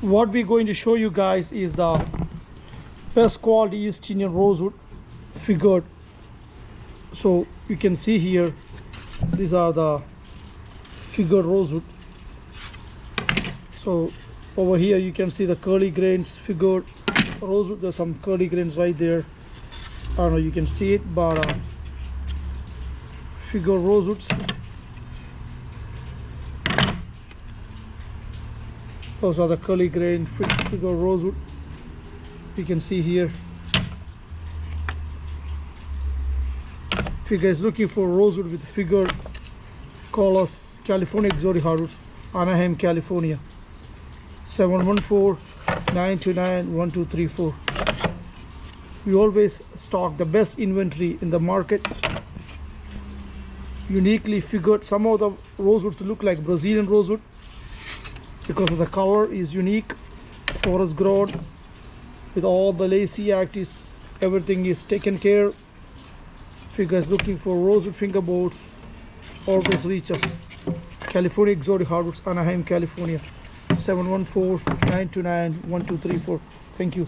What we're going to show you guys is the best quality East Indian rosewood figured. So you can see here, these are the figured rosewood. So over here you can see the curly grains figured rosewood. There's some curly grains right there. I don't know, you can see it, but figured rosewoods. Those are the curly grain figured rosewood. You can see here. If you guys looking for rosewood with figured, call us California Exotic Hardwoods, Anaheim, California. 714-929-1234. We always stock the best inventory in the market. Uniquely figured. Some of the rosewoods look like Brazilian rosewood because of the color is unique, forest grown, with all the lacy actis, everything is taken care. If you guys looking for rosewood fingerboards, always reach us. California Exotic Hardwoods, Anaheim, California. 714-929-1234. Thank you.